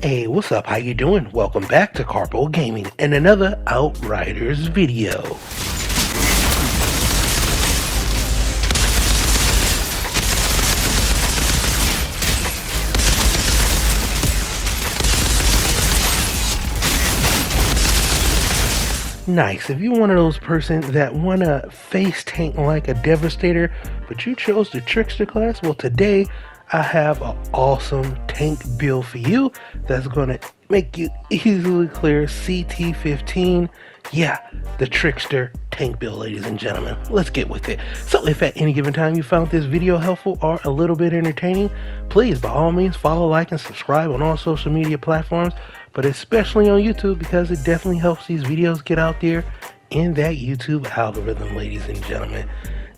Hey, what's up? How you doing? Welcome back to Karpo Gaming and another Outriders video. Nice. If you're one of those persons that want to face tank like a Devastator, but you chose the Trickster class, well, today I have an awesome tank build for you that's going to make you easily clear CT15. Yeah, the Trickster tank build, ladies and gentlemen. Let's get with it. So if at any given time you found this video helpful or a little bit entertaining, please by all means follow, like, and subscribe on all social media platforms, but especially on YouTube, because it definitely helps these videos get out there in that YouTube algorithm, ladies and gentlemen.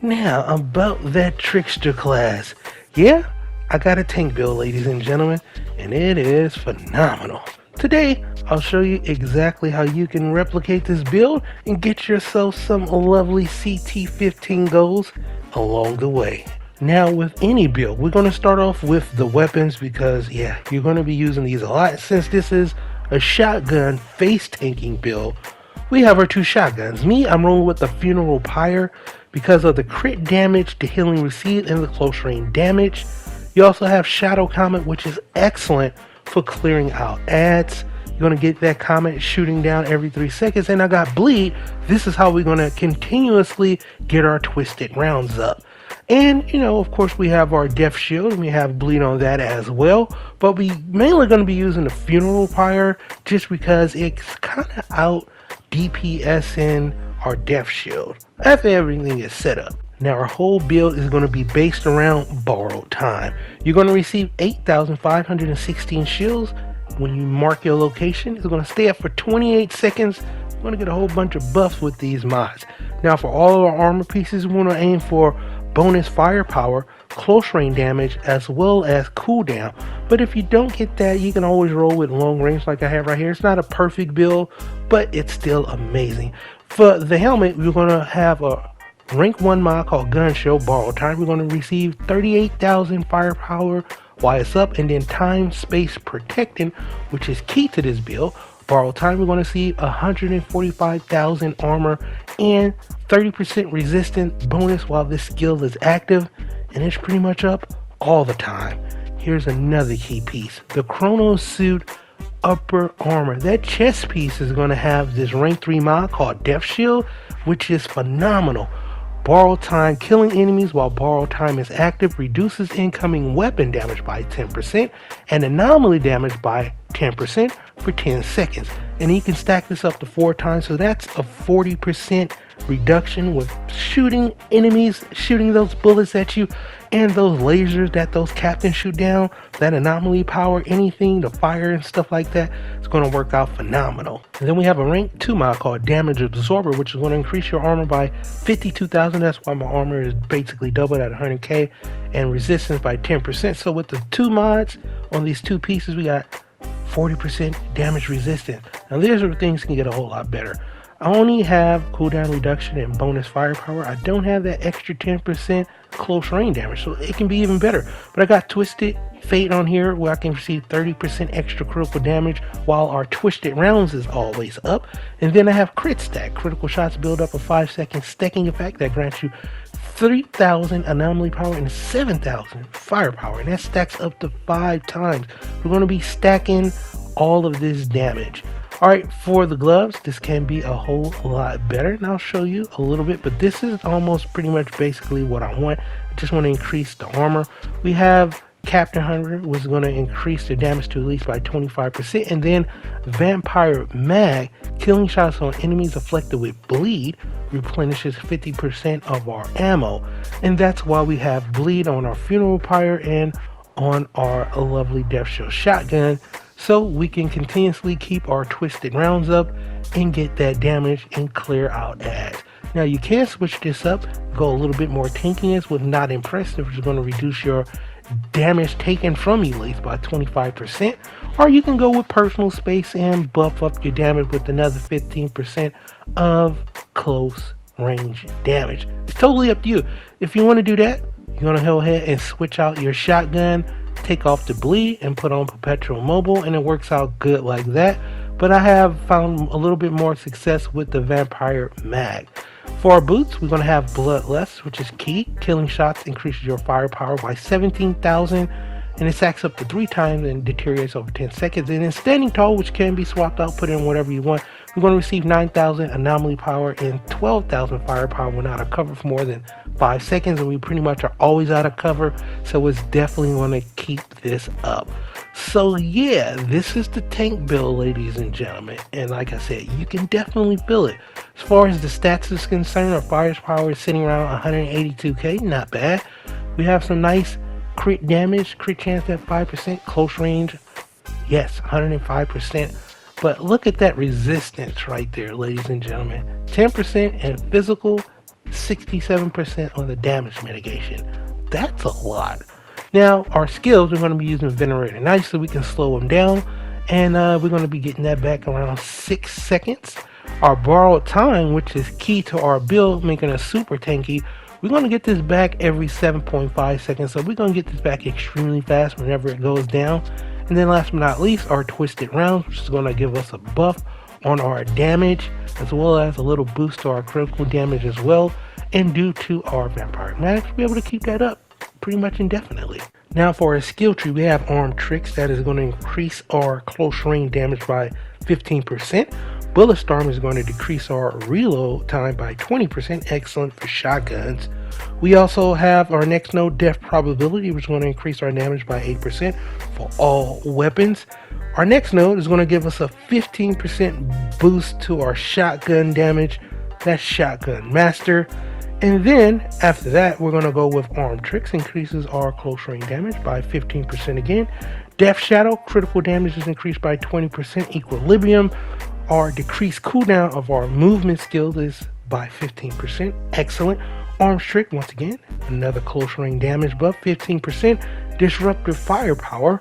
Now, about that Trickster class. Yeah, I got a tank build, ladies and gentlemen, and it is phenomenal. Today, I'll show you exactly how you can replicate this build and get yourself some lovely CT15 goals along the way. Now, with any build, we're going to start off with the weapons because, yeah, you're going to be using these a lot. Since this is a shotgun face tanking build, we have our two shotguns. I'm rolling with the Funeral Pyre because of the crit damage, the healing received, and the close range damage. You also have Shadow Comet, which is excellent for clearing out ads. You're going to get that comet shooting down every 3 seconds. And I got Bleed. This is how we're going to continuously get our twisted rounds up. And, you know, of course, we have our Death Shield, and we have Bleed on that as well. But we mainly going to be using the Funeral Pyre just because it's kind of out DPSing our Death Shield after everything is set up. Now, our whole build is going to be based around borrowed time. You're going to receive 8,516 shields. When you mark your location, it's going to stay up for 28 seconds. You're going to get a whole bunch of buffs with these mods. Now, for all of our armor pieces, we want to aim for bonus firepower, close range damage, as well as cooldown. But if you don't get that, you can always roll with long range like I have right here. It's not a perfect build, but it's still amazing. For the helmet, we're going to have a rank 1 mod called Gun Show Borrowed Time. We're going to receive 38,000 firepower while it's up, and then time space protecting, which is key to this build. Borrowed Time, we're going to see 145,000 armor and 30% resistance bonus while this skill is active, and it's pretty much up all the time. Here's another key piece, the Chrono Suit upper armor. That chest piece is going to have this rank 3 mod called Death Shield, which is phenomenal. Borrowed Time, killing enemies while Borrowed Time is active reduces incoming weapon damage by 10% and anomaly damage by 10% for 10 seconds. And you can stack this up to 4 times, so that's a 40% reduction with shooting enemies, shooting those bullets at you, and those lasers that those captains shoot down, that anomaly power, anything, the fire and stuff like that. It's going to work out phenomenal. And then we have a rank 2 mod called Damage Absorber, which is going to increase your armor by 52,000. That's why my armor is basically doubled at 100k, and resistance by 10%. So with the 2 mods on these 2 pieces, we got 40% damage resistance. Now these are things can get a whole lot better. I only have cooldown reduction and bonus firepower. I don't have that extra 10% close range damage, so it can be even better. But I got Twisted Fate on here where I can receive 30% extra critical damage while our twisted rounds is always up. And then I have Crit Stack. Critical shots build up a 5-second stacking effect that grants you 3,000 anomaly power and 7,000 firepower, and that stacks up to 5 times. We're going to be stacking all of this damage. Alright, for the gloves, this can be a whole lot better, and I'll show you a little bit, but this is almost pretty much basically what I want. I just want to increase the armor. We have Captain Hunter, was going to increase the damage to release by 25%, and then Vampire Mag, killing shots on enemies afflicted with bleed, replenishes 50% of our ammo, and that's why we have Bleed on our Funeral Pyre and on our lovely Death Shield shotgun, so we can continuously keep our twisted rounds up and get that damage and clear out ads. Now you can switch this up, go a little bit more tankiness with Not Impressive, which is going to reduce your damage taken from elites by 25%, or you can go with Personal Space and buff up your damage with another 15% of close range damage. It's totally up to you. If you want to do that, you're going to go ahead and switch out your shotgun take off the bleed and put on perpetual mobile, and it works out good like that. But I have found a little bit more success with the vampire mag. For our boots, we're going to have bloodlust, which is key. Killing shots increases your firepower by 17,000, and it stacks up to 3 times and deteriorates over 10 seconds. And then standing tall, which can be swapped out, put in whatever you want. We're going to receive 9,000 anomaly power and 12,000 firepower when out of cover for more than 5 seconds, and we pretty much are always out of cover, so it's definitely going to keep this up. So yeah, this is the tank build, ladies and gentlemen, and like I said, you can definitely feel it. As far as the stats is concerned, our firepower is sitting around 182k, not bad. We have some nice crit damage, crit chance at 5%, close range, yes, 105%. But look at that resistance right there, ladies and gentlemen. 10% and physical, 67% on the damage mitigation. That's a lot. Now, our skills, we're going to be using Venerator Knife so we can slow them down. And we're going to be getting that back around 6 seconds. Our borrowed time, which is key to our build, making us super tanky, we're going to get this back every 7.5 seconds. So we're going to get this back extremely fast whenever it goes down. And then last but not least, our Twisted Rounds, which is going to give us a buff on our damage, as well as a little boost to our critical damage as well. And due to our Vampire Mag, we'll be able to keep that up pretty much indefinitely. Now for our skill tree, we have Armed Tricks that is going to increase our close range damage by 15%. Bullet Storm is going to decrease our reload time by 20%, excellent for shotguns. We also have our next node, Death Probability, which is going to increase our damage by 8% for all weapons. Our next node is going to give us a 15% boost to our shotgun damage. That's Shotgun Master. And then after that, we're going to go with Armed Tricks, increases our close range damage by 15% again. Death Shadow, critical damage is increased by 20%. Equilibrium, our decreased cooldown of our movement skill is by 15%. Excellent. Armed Trick, once again, another close range damage buff, 15%. Disruptive Firepower,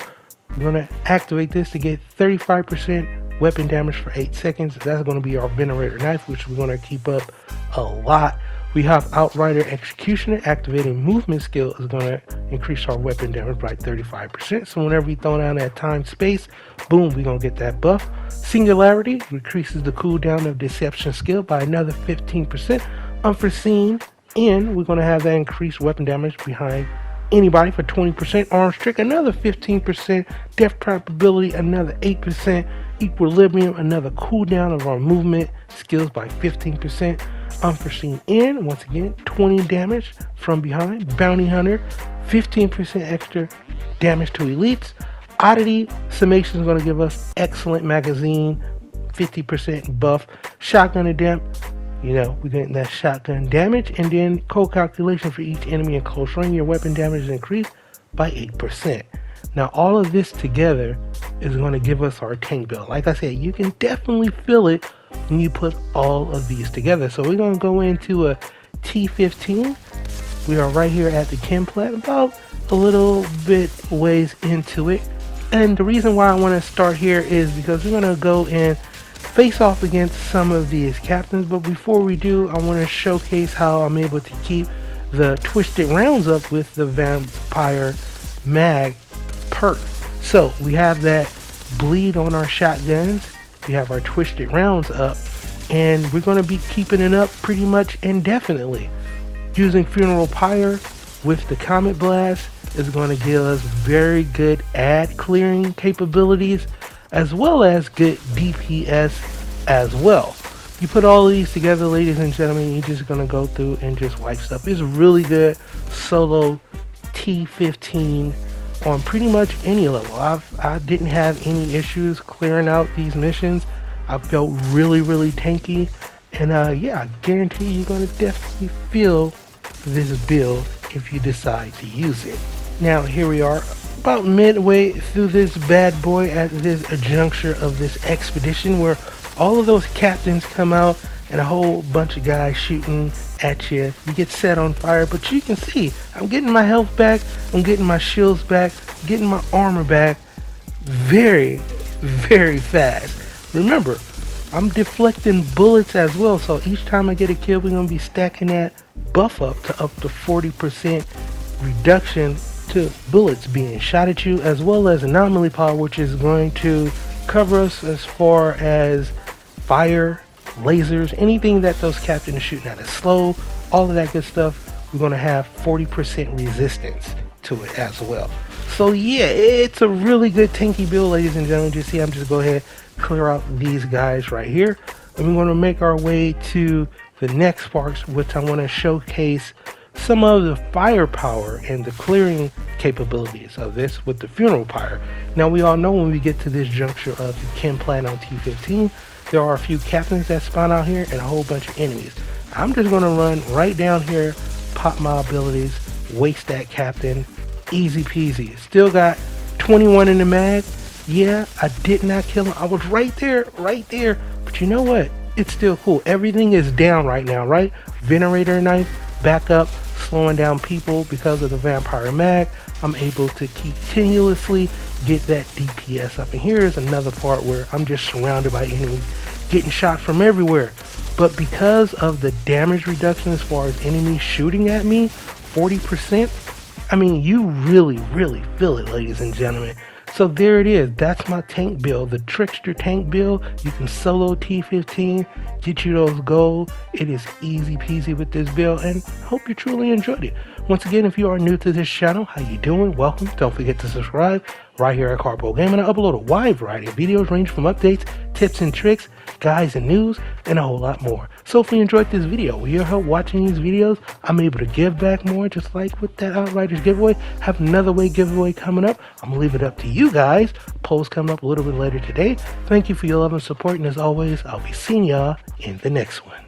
we're going to activate this to get 35% weapon damage for 8 seconds. That's going to be our Venerator Knife, which we're going to keep up a lot. We have Outrider Executioner, activating movement skill is going to increase our weapon damage by 35%. So whenever we throw down that time space, boom, we're going to get that buff. Singularity decreases the cooldown of Deception skill by another 15%. Unforeseen End, we're going to have that increased weapon damage behind anybody for 20%. Armed Trick, another 15%. Death Probability, another 8%. Equilibrium, another cooldown of our movement skills by 15%. Unforeseen End, once again, 20 damage from behind. Bounty Hunter, 15% extra damage to elites. Oddity Summation is going to give us excellent magazine, 50% buff. Shotgun Adept, you know, we're getting that shotgun damage. And then code calculation for each enemy in close range, your weapon damage is increased by 8%. Now all of this together is going to give us our tank build. Like I said, you can definitely feel it when you put all of these together. So we're going to go into a T15. We are right here at the chem plant, about a little bit ways into it. And the reason why I want to start here is because we're going to go and face off against some of these captains. But before we do, I want to showcase how I'm able to keep the Twisted Rounds up with the Vampire Mag perk. So we have that bleed on our shotguns, we have our Twisted Rounds up, and we're going to be keeping it up pretty much indefinitely. Using Funeral Pyre with the Comet Blast is going to give us very good ad clearing capabilities, as well as good DPS as well. You put all these together, ladies and gentlemen, you're just going to go through and just wipe stuff. It's really good solo T15 on pretty much any level. I didn't have any issues clearing out these missions. I felt really tanky, and yeah, I guarantee you're going to definitely feel this build if you decide to use it. Now here we are, about midway through this bad boy at this juncture of this expedition, where all of those captains come out and a whole bunch of guys shooting at you. You get set on fire, but you can see I'm getting my health back, I'm getting my shields back, getting my armor back very fast. Remember, I'm deflecting bullets as well, so each time I get a kill, we're going to be stacking that buff up to 40% reduction to bullets being shot at you, as well as anomaly power, which is going to cover us as far as fire, lasers, anything that those captains are shooting at is slow, all of that good stuff. We're going to have 40% resistance to it as well. So yeah, it's a really good tanky build, ladies and gentlemen. You see, I'm just go ahead clear out these guys right here, and we're going to make our way to the next parts, which I want to showcase some of the firepower and the clearing capabilities of this with the funeral pyre. Now, we all know when we get to this juncture of the chem plant on T15, there are a few captains that spawn out here and a whole bunch of enemies. I'm just going to run right down here, pop my abilities, waste that captain, easy peasy. Still got 21 in the mag. Yeah, I did not kill him. I was right there, but you know what? It's still cool. Everything is down right now, right? Venerator knife, back up, slowing down people because of the vampire mag. I'm able to continuously get that DPS up. And here's another part where I'm just surrounded by enemies, getting shot from everywhere. But because of the damage reduction as far as enemies shooting at me, 40%, I mean, you really feel it, ladies and gentlemen. So there it is. That's my tank build, the Trickster tank build. You can solo T15, get you those gold. It is easy peasy with this build, and hope you truly enjoyed it. Once again, if you are new to this channel, how you doing? Welcome. Don't forget to subscribe right here at Karpo Gaming. I upload a wide variety of videos ranging from updates, tips and tricks, guides and news, and a whole lot more. So if you enjoyed this video, with your help watching these videos, I'm able to give back more, just like with that Outriders giveaway. Have another way giveaway coming up. I'm gonna leave it up to you guys. Polls coming up a little bit later today. Thank you for your love and support, and as always, I'll be seeing y'all in the next one.